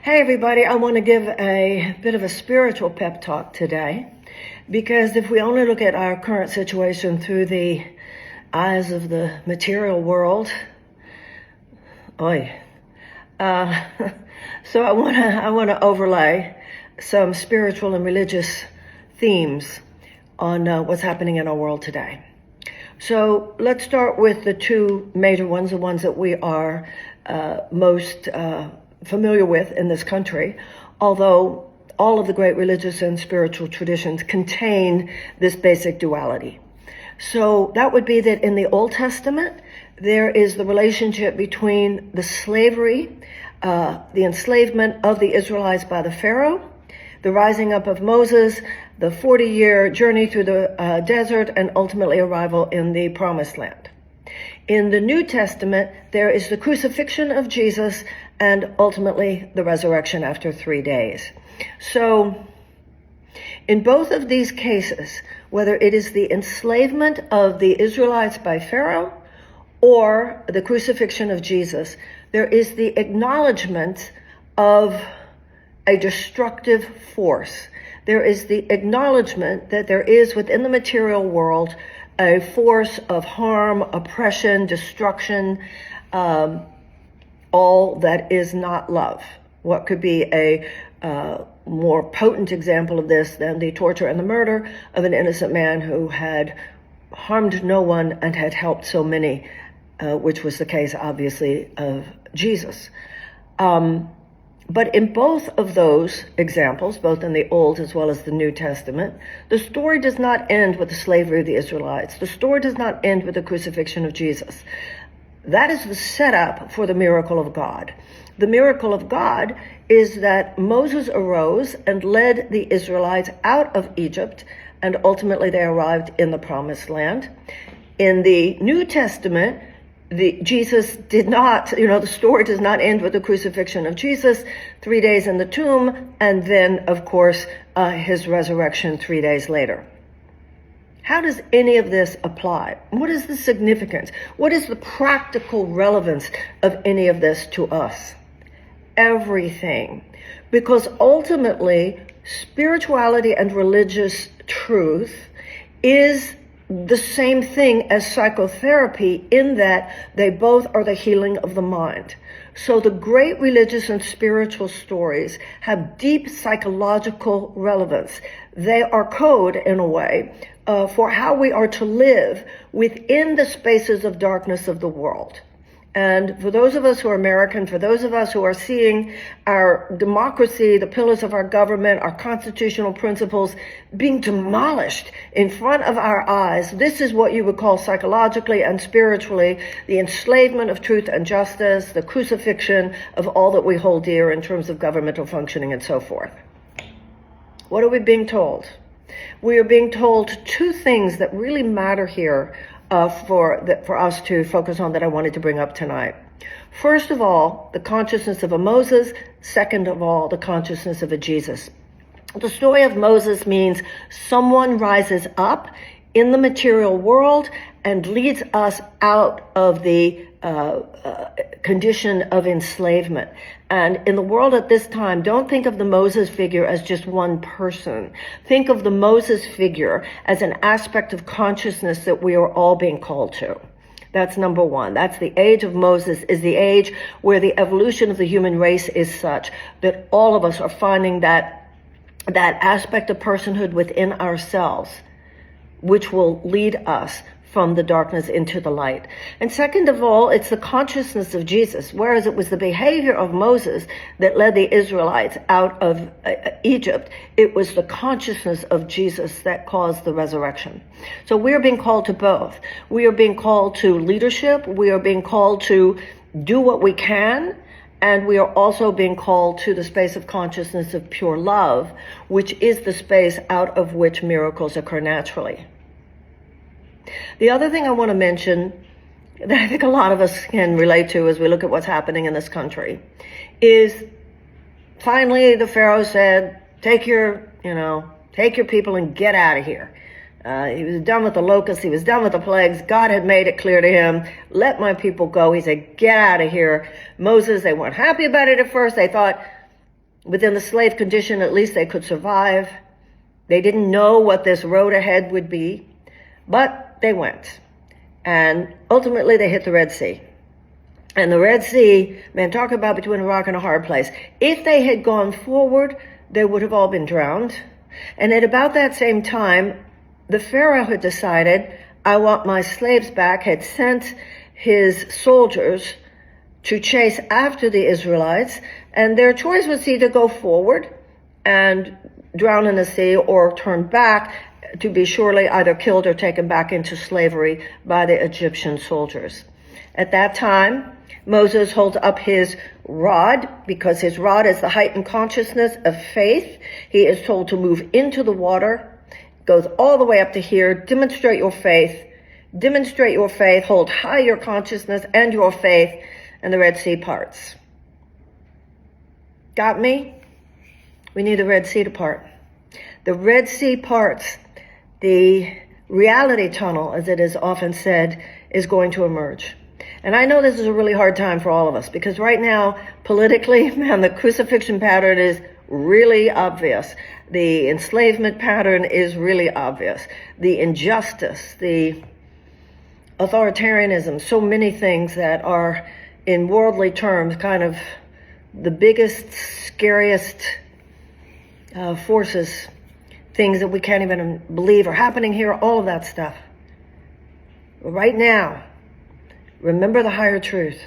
Hey everybody, I want to give a bit of a spiritual pep talk today, because if we only look at our current situation through the eyes of the material world, oi. So I want to overlay some spiritual and religious themes on what's happening in our world today. So let's start with the two major ones, the ones that we are most familiar with in this country, although all of the great religious and spiritual traditions contain this basic duality. So that would be that in the Old Testament, there is the relationship between the slavery, the enslavement of the Israelites by the Pharaoh, the rising up of Moses, the 40-year journey through the desert, and ultimately arrival in the Promised Land. In the New Testament, there is the crucifixion of Jesus and ultimately the resurrection after 3 days. So in both of these cases, whether it is the enslavement of the Israelites by Pharaoh or the crucifixion of Jesus, there is the acknowledgement of a destructive force. There is the acknowledgement that there is within the material world a force of harm, oppression, destruction, all that is not love. What could be a more potent example of this than the torture and the murder of an innocent man who had harmed no one and had helped so many, which was the case, obviously, of Jesus. But in both of those examples, both in the Old as well as the New Testament, the story does not end with the slavery of the Israelites. The story does not end with the crucifixion of Jesus. That is the setup for the miracle of God. The miracle of God is that Moses arose and led the Israelites out of Egypt, and ultimately they arrived in the Promised Land. In the New Testament, Jesus did not, the story does not end with the crucifixion of Jesus, 3 days in the tomb, and then, of course, his resurrection 3 days later. How does any of this apply? What is the significance? What is the practical relevance of any of this to us? Everything. Because ultimately, spirituality and religious truth is the same thing as psychotherapy, in that they both are the healing of the mind. So the great religious and spiritual stories have deep psychological relevance. They are code, in a way, for how we are to live within the spaces of darkness of the world. And for those of us who are American, for those of us who are seeing our democracy, the pillars of our government, our constitutional principles being demolished in front of our eyes, this is what you would call psychologically and spiritually the enslavement of truth and justice, the crucifixion of all that we hold dear in terms of governmental functioning and so forth. What are we being told? We are being told two things that really matter here for us to focus on, that I wanted to bring up tonight. First of all, the consciousness of a Moses. Second of all, the consciousness of a Jesus. The story of Moses means someone rises up in the material world and leads us out of the condition of enslavement. And in the world at this time, don't think of the Moses figure as just one person. Think of the Moses figure as an aspect of consciousness that we are all being called to. That's number one. That's the age of Moses, is the age where the evolution of the human race is such that all of us are finding that aspect of personhood within ourselves, which will lead us from the darkness into the light. And second of all, it's the consciousness of Jesus. Whereas it was the behavior of Moses that led the Israelites out of Egypt, it was the consciousness of Jesus that caused the resurrection. So we are being called to both. We are being called to leadership. We are being called to do what we can. And we are also being called to the space of consciousness of pure love, which is the space out of which miracles occur naturally. The other thing I want to mention that I think a lot of us can relate to as we look at what's happening in this country is finally the Pharaoh said, take your people and get out of here. He was done with the locusts. He was done with the plagues. God had made it clear to him, let my people go. He said, get out of here. Moses, they weren't happy about it at first. They thought, Within the slave condition, at least they could survive. They didn't know what this road ahead would be, but they went. And ultimately they hit the Red Sea. And the Red Sea, man, talk about between a rock and a hard place. If they had gone forward, they would have all been drowned. And at about that same time, the Pharaoh had decided, I want my slaves back, had sent his soldiers to chase after the Israelites, and their choice was either go forward and drown in the sea or turn back to be surely either killed or taken back into slavery by the Egyptian soldiers. At that time, Moses holds up his rod because his rod is the heightened consciousness of faith. He is told to move into the water, goes all the way up to here, demonstrate your faith, hold high your consciousness and your faith, and the Red Sea parts. Got me? We need the Red Sea to part. The Red Sea parts. The reality tunnel, as it is often said, is going to emerge. And I know this is a really hard time for all of us because right now, politically, man, the crucifixion pattern is really obvious. The enslavement pattern is really obvious. The injustice, the authoritarianism, so many things that are, in worldly terms, kind of the biggest, scariest forces, things that we can't even believe are happening here, all of that stuff. But right now, remember the higher truth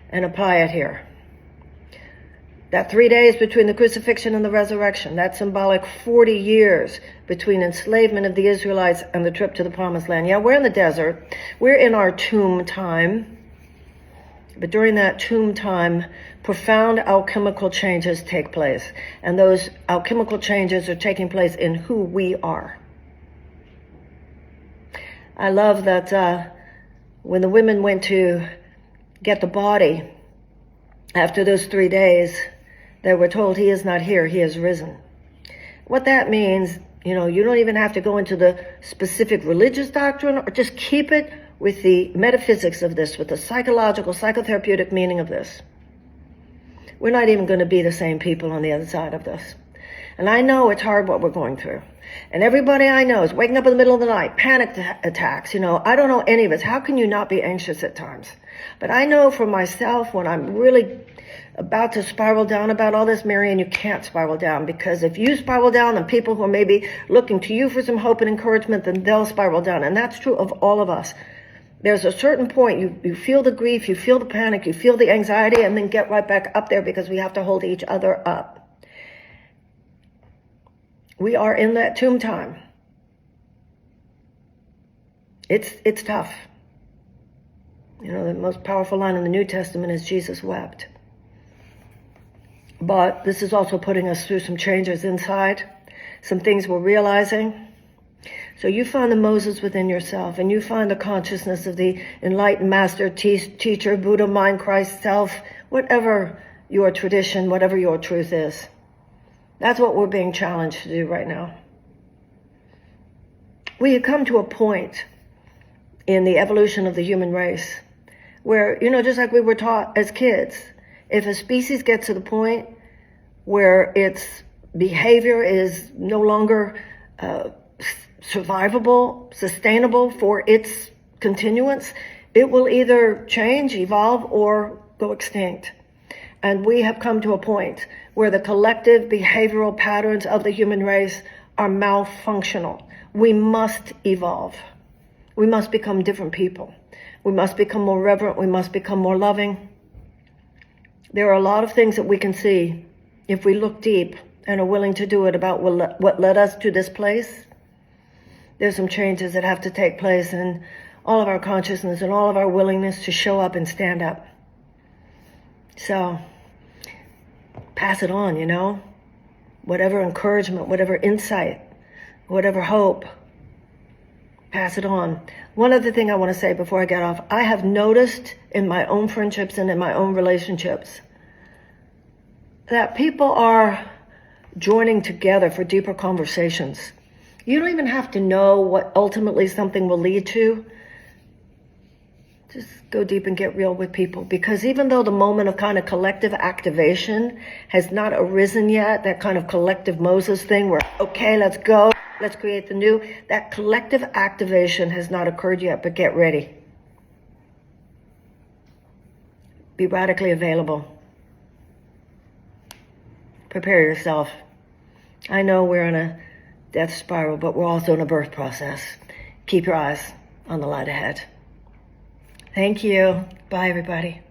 and apply it here. That 3 days between the crucifixion and the resurrection, that symbolic 40 years between enslavement of the Israelites and the trip to the promised land. Yeah, we're in the desert. We're in our tomb time. But during that tomb time, profound alchemical changes take place. And those alchemical changes are taking place in who we are. I love that when the women went to get the body, after those 3 days, they were told, he is not here, he is risen. What that means, you don't even have to go into the specific religious doctrine, or just keep it with the metaphysics of this, with the psychological, psychotherapeutic meaning of this. We're not even going to be the same people on the other side of this. And I know it's hard what we're going through. And everybody I know is waking up in the middle of the night, panic attacks. I don't know any of us. How can you not be anxious at times? But I know for myself, when I'm really about to spiral down about all this, Marianne, you can't spiral down, because if you spiral down, then people who are maybe looking to you for some hope and encouragement, then they'll spiral down. And that's true of all of us. There's a certain point, you feel the grief, you feel the panic, you feel the anxiety, and then get right back up there, because we have to hold each other up. We are in that tomb time. It's tough. The most powerful line in the New Testament is Jesus wept. But this is also putting us through some changes inside, some things we're realizing. So you find the Moses within yourself, and you find the consciousness of the enlightened master, teacher, Buddha, mind, Christ, self, whatever your tradition, whatever your truth is. That's what we're being challenged to do right now. We have come to a point in the evolution of the human race where, just like we were taught as kids, if a species gets to the point where its behavior is no longer survivable, sustainable for its continuance, it will either change, evolve, or go extinct. And we have come to a point where the collective behavioral patterns of the human race are malfunctional. We must evolve. We must become different people. We must become more reverent. We must become more loving. There are a lot of things that we can see if we look deep and are willing to do it about what led us to this place. There's some changes that have to take place in all of our consciousness and all of our willingness to show up and stand up. So, pass it on, whatever encouragement, whatever insight, whatever hope, pass it on. One other thing I want to say before I get off, I have noticed in my own friendships and in my own relationships that people are joining together for deeper conversations. You don't even have to know what ultimately something will lead to. Just go deep and get real with people, because even though the moment of kind of collective activation has not arisen yet, that kind of collective Moses thing where, okay, let's go, let's create the new, that collective activation has not occurred yet, but get ready. Be radically available. Prepare yourself. I know we're in a death spiral, but we're also in a birth process. Keep your eyes on the light ahead. Thank you. Bye, everybody.